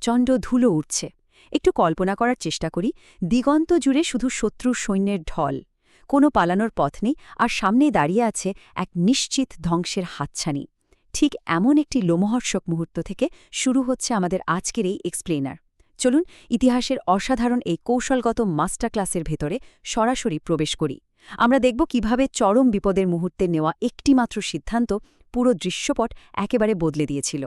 প্রচণ্ড ধুলো উঠছে। একটু কল্পনা করার চেষ্টা করি, দিগন্ত জুড়ে শুধু শত্রুর সৈন্যের ঢল, কোনো পালানোর পথ নেই, আর সামনেই দাঁড়িয়ে আছে এক নিশ্চিত ধ্বংসের হাতছানি। ঠিক এমন একটি লোমহর্ষক মুহূর্ত থেকে শুরু হচ্ছে আমাদের আজকের এই এক্সপ্লেনার। চলুন ইতিহাসের অসাধারণ এই কৌশলগত মাস্টার ক্লাসের ভেতরে সরাসরি প্রবেশ করি। আমরা দেখব কিভাবে চরম বিপদের মুহূর্তে নেওয়া একটিমাত্র সিদ্ধান্ত পুরো দৃশ্যপট একেবারে বদলে দিয়েছিল।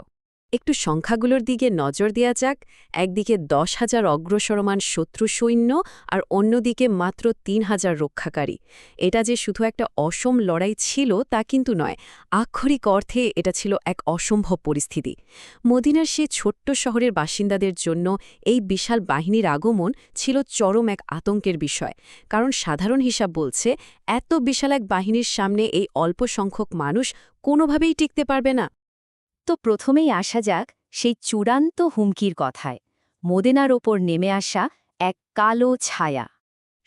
একটু সংখ্যাগুলোর দিকে নজর দেওয়া যাক। একদিকে 10,000 অগ্রসরমান শত্রু সৈন্য আর অন্যদিকে মাত্র 3,000 রক্ষাকারী। এটা যে শুধু একটা অসম লড়াই ছিল তা কিন্তু নয়, আক্ষরিক অর্থে এটা ছিল এক অসম্ভব পরিস্থিতি। মদিনার সে ছোট্ট শহরের বাসিন্দাদের জন্য এই বিশাল বাহিনীর আগমন ছিল চরম এক আতঙ্কের বিষয়, কারণ সাধারণ হিসাব বলছে এত বিশাল এক বাহিনীর সামনে এই অল্প সংখ্যক মানুষ কোনোভাবেই টিকতে পারবে না। তো প্রথমেই আসা যাক সেই চূড়ান্ত হুমকির কথায়, মদিনার ওপর নেমে আসা এক কালো ছায়া।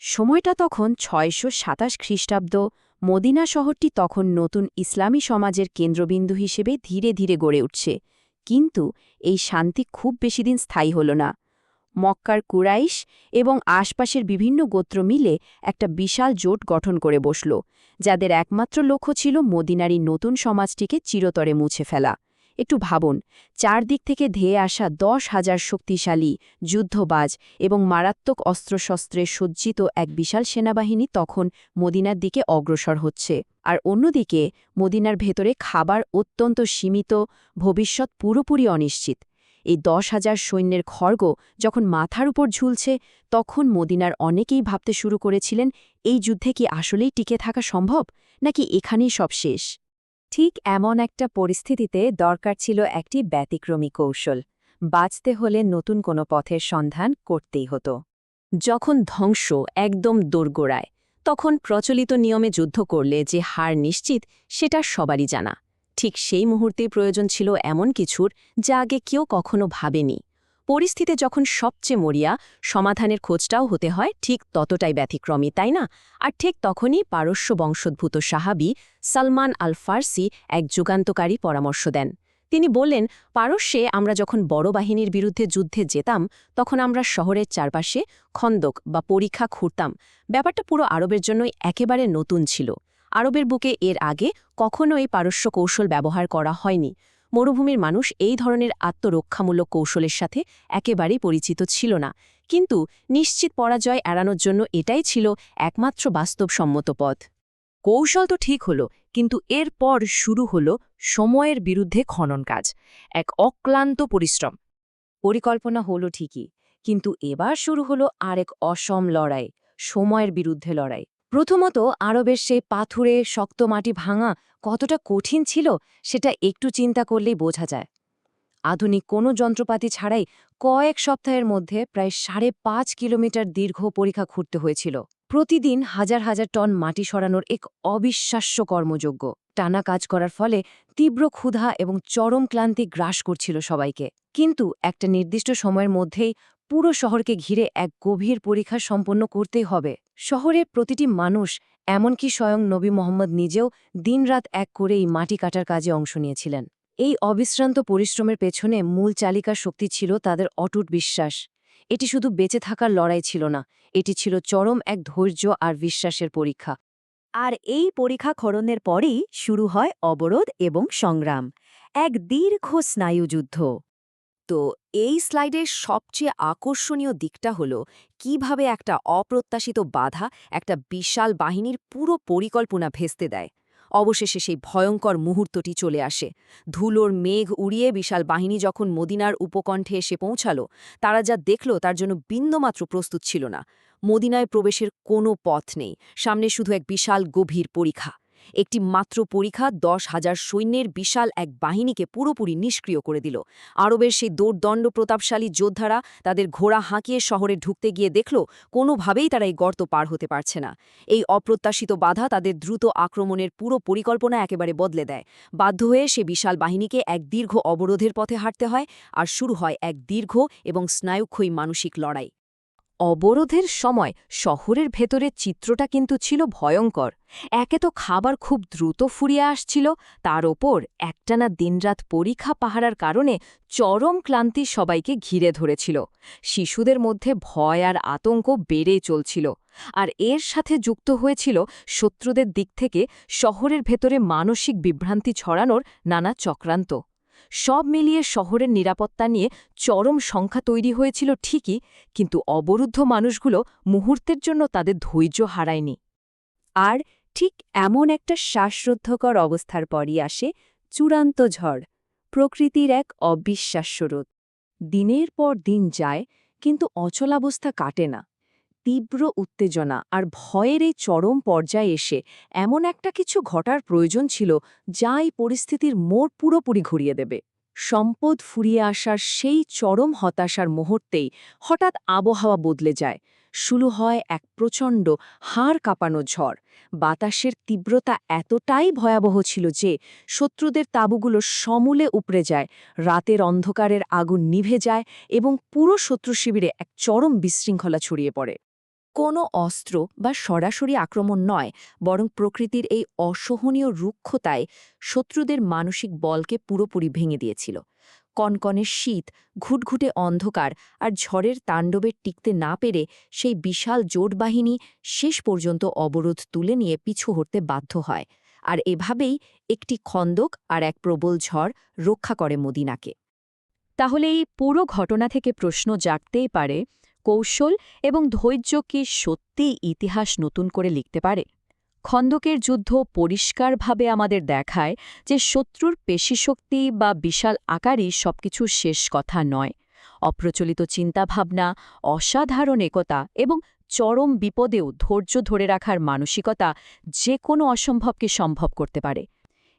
সময়টা তখন 627 খ্রিস্টাব্দ। মদিনা শহরটি তখন নতুন ইসলামী সমাজের কেন্দ্রবিন্দু হিসেবে ধীরে ধীরে গড়ে উঠছে। কিন্তু এই শান্তি খুব বেশিদিন স্থায়ী হল না। মক্কার কুরাইশ এবং আশপাশের বিভিন্ন গোত্র মিলে একটা বিশাল জোট গঠন করে বসল, যাদের একমাত্র লক্ষ্য ছিল মদিনারি নতুন সমাজটিকে চিরতরে মুছে ফেলা। একটু ভাবুন, চারদিক থেকে ধেয়ে আসা 10,000 শক্তিশালী, যুদ্ধবাজ এবং মারাত্মক অস্ত্রশস্ত্রে সজ্জিত এক বিশাল সেনাবাহিনী তখন মদিনার দিকে অগ্রসর হচ্ছে। আর অন্যদিকে মদিনার ভেতরে খাবার অত্যন্ত সীমিত, ভবিষ্যৎ পুরোপুরি অনিশ্চিত। এই 10,000 সৈন্যের খড়গ যখন মাথার উপর ঝুলছে, তখন মদিনার অনেকেই ভাবতে শুরু করেছিলেন, এই যুদ্ধে কি আসলেই টিকে থাকা সম্ভব, নাকি এখানেই সব শেষ? ঠিক এমন একটা পরিস্থিতিতে দরকার ছিল একটি ব্যতিক্রমী কৌশল। বাঁচতে হলে নতুন কোনো পথের সন্ধান করতেই হতো। যখন ধ্বংস একদম দোরগোড়ায়, তখন প্রচলিত নিয়মে যুদ্ধ করলে যে হার নিশ্চিত সেটা সবারই জানা। ঠিক সেই মুহূর্তেই প্রয়োজন ছিল এমন কিছুর যা আগে কেউ কখনো ভাবেনি। পরিস্থিতি যখন সবচেয়ে মরিয়া, সমাধানের খোঁজটাও হতে হয় ঠিক ততটাই ব্যতিক্রমী, তাই না? আর ঠিক তখনই পারস্য বংশোদ্ভূত সাহাবি সালমান আল ফার্সি এক যুগান্তকারী পরামর্শ দেন। তিনি বললেন, পারস্যে আমরা যখন বড় বাহিনীর বিরুদ্ধে যুদ্ধে যেতাম, তখন আমরা শহরের চারপাশে খন্দক বা পরীক্ষা খুঁড়তাম। ব্যাপারটা পুরো আরবের জন্যই একেবারে নতুন ছিল। আরবের বুকে এর আগে কখনোই পারস্য কৌশল ব্যবহার করা হয়নি। মরুভূমির মানুষ এই ধরনের আত্মরক্ষামূলক কৌশলের সাথে একেবারেই পরিচিত ছিল না। কিন্তু নিশ্চিত পরাজয় এড়ানোর জন্য এটাই ছিল একমাত্র বাস্তবসম্মত পথ। কৌশল তো ঠিক হলো, কিন্তু এরপর শুরু হলো সময়ের বিরুদ্ধে খনন কাজ, এক অক্লান্ত পরিশ্রম। পরিকল্পনা হলো ঠিকই, কিন্তু এবার শুরু হলো আরেক অসম লড়াই, সময়ের বিরুদ্ধে লড়াই। প্রথমত, আরবের সেই পাথুরে শক্ত মাটি ভাঙা কতটা কঠিন ছিল সেটা একটু চিন্তা করলেই বোঝা যায়। আধুনিক কোনো যন্ত্রপাতি ছাড়াই কয়েক সপ্তাহের মধ্যে প্রায় 5.5 কিলোমিটার দীর্ঘ পরীক্ষা খুঁড়তে হয়েছিল। প্রতিদিন হাজার হাজার টন মাটি সরানোর এক অবিশ্বাস্য কর্মযোগ্য। টানা কাজ করার ফলে তীব্র ক্ষুধা এবং চরম ক্লান্তি গ্রাস করছিল সবাইকে। কিন্তু একটা নির্দিষ্ট সময়ের মধ্যেই পুরো শহরকে ঘিরে এক গভীর পরীক্ষা সম্পন্ন করতেই হবে। শহরের প্রতিটি মানুষ, এমনকি স্বয়ং নবী মোহাম্মদ নিজেও দিনরাত এক করে এই মাটি কাটার কাজে অংশ নিয়েছিলেন। এই অবিশ্রান্ত পরিশ্রমের পেছনে মূল চালিকা শক্তি ছিল তাদের অটুট বিশ্বাস। এটি শুধু বেঁচে থাকার লড়াই ছিল না, এটি ছিল চরম এক ধৈর্য আর বিশ্বাসের পরীক্ষা। আর এই পরীক্ষা খননের পরেই শুরু হয় অবরোধ এবং সংগ্রাম, এক দীর্ঘ স্নায়ুযুদ্ধ। তো এই স্লাইডের সবচেয়ে আকর্ষণীয় দিকটা হলো কিভাবে একটা অপ্রত্যাশিত বাধা একটা বিশাল বাহিনীর পুরো পরিকল্পনা ভেস্তে দেয়। অবশেষে সেই ভয়ঙ্কর মুহূর্তটি চলে আসে। ধুলোর মেঘ উড়িয়ে বিশাল বাহিনী যখন মদিনার উপকণ্ঠে এসে পৌঁছালো, তারা যা দেখল তার জন্য বিন্দুমাত্র প্রস্তুত ছিল না। মদিনায় প্রবেশের কোনো পথ নেই, সামনে শুধু এক বিশাল গভীর পরীক্ষা। একটি মাত্র পরীক্ষা 10,000 সৈন্যের বিশাল এক বাহিনীকে পুরোপুরি নিষ্ক্রিয় করে দিল। আরবের সেই দৌর্দণ্ড প্রতাপশালী যোদ্ধারা তাদের ঘোড়া হাঁকিয়ে শহরে ঢুকতে গিয়ে দেখল কোনোভাবেই তারা এই গর্ত পার হতে পারছে না। এই অপ্রত্যাশিত বাধা তাদের দ্রুত আক্রমণের পুরো পরিকল্পনা একেবারে বদলে দেয়। বাধ্য হয়ে সে বিশাল বাহিনীকে এক দীর্ঘ অবরোধের পথে হাঁটতে হয়, আর শুরু হয় এক দীর্ঘ এবং স্নায়ুক্ষয়ী মানসিক লড়াই। অবরোধের সময় শহরের ভেতরের চিত্রটা কিন্তু ছিল ভয়ঙ্কর। একে তো খাবার খুব দ্রুত ফুরিয়ে আসছিল, তার ওপর একটানা দিনরাত পরীক্ষা পাহারার কারণে চরম ক্লান্তি সবাইকে ঘিরে ধরেছিল। শিশুদের মধ্যে ভয় আর আতঙ্ক বেড়েই চলছিল। আর এর সাথে যুক্ত হয়েছিল শত্রুদের দিক থেকে শহরের ভেতরে মানসিক বিভ্রান্তি ছড়ানোর নানা চক্রান্ত। সব মিলিয়ে শহরের নিরাপত্তা নিয়ে চরম সংখ্যা তৈরি হয়েছিল ঠিকই, কিন্তু অবরুদ্ধ মানুষগুলো মুহূর্তের জন্য তাদের ধৈর্য হারায়নি। আর ঠিক এমন একটা শ্বাসরুদ্ধকর অবস্থার পরই আসে চূড়ান্ত ঝড়, প্রকৃতির এক অবিশ্বাস্য রোধ। দিনের পর দিন যায়, কিন্তু অচলাবস্থা কাটে না। তীব্র উত্তেজনা আর ভয়ের এই চরম পর্যায়ে এসে এমন একটা কিছু ঘটার প্রয়োজন ছিল যা এই পরিস্থিতির মোড় পুরোপুরি ঘুরিয়ে দেবে। সম্পদ ফুরিয়ে আসার সেই চরম হতাশার মুহূর্তেই হঠাৎ আবহাওয়া বদলে যায়। শুরু হয় এক প্রচণ্ড হাড় কাঁপানো ঝড়। বাতাসের তীব্রতা এতটাই ভয়াবহ ছিল যে শত্রুদের তাঁবুগুলো সমূলে উপড়ে যায়, রাতের অন্ধকারের আগুন নিভে যায় এবং পুরো শত্রু শিবিরে এক চরম বিশৃঙ্খলা ছড়িয়ে পড়ে। কোনো অস্ত্র বা সরাসরি আক্রমণ নয়, বরং প্রকৃতির এই অসহনীয় রুক্ষতায় শত্রুদের মানসিক বলকে পুরোপুরি ভেঙে দিয়েছিল। কনকনে শীত, ঘুটঘুটে অন্ধকার আর ঝড়ের তাণ্ডবে টিকতে না পেরে সেই বিশাল জোটবাহিনী শেষ পর্যন্ত অবরোধ তুলে নিয়ে পিছু হটতে বাধ্য হয়। আর এভাবেই একটি খন্দক আর এক প্রবল ঝড় রক্ষা করে মদিনাকে। তাহলে এই পুরো ঘটনা থেকে প্রশ্ন জাগতেই পারে, কৌশল এবং ধৈর্য কি সত্যিই ইতিহাস নতুন করে লিখতে পারে? খন্দকের যুদ্ধ পরিষ্কারভাবে আমাদের দেখায় যে শত্রুর পেশিশক্তি বা বিশাল আকারই সবকিছু শেষ কথা নয়। অপ্রচলিত চিন্তাভাবনা, অসাধারণ একতা এবং চরম বিপদেও ধৈর্য ধরে রাখার মানসিকতা যে কোনো অসম্ভবকে সম্ভব করতে পারে।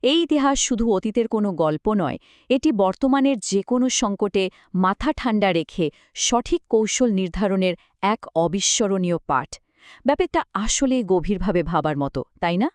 এই ইতিহাস শুধু অতীতের কোনো গল্প নয়, এটি বর্তমানের যে কোনো সংকটে মাথা ঠান্ডা রেখে সঠিক কৌশল নির্ধারণের এক অবিস্মরণীয় পাঠ। ব্যাপারটা আসলেই গভীরভাবে ভাবার মতো, তাই না?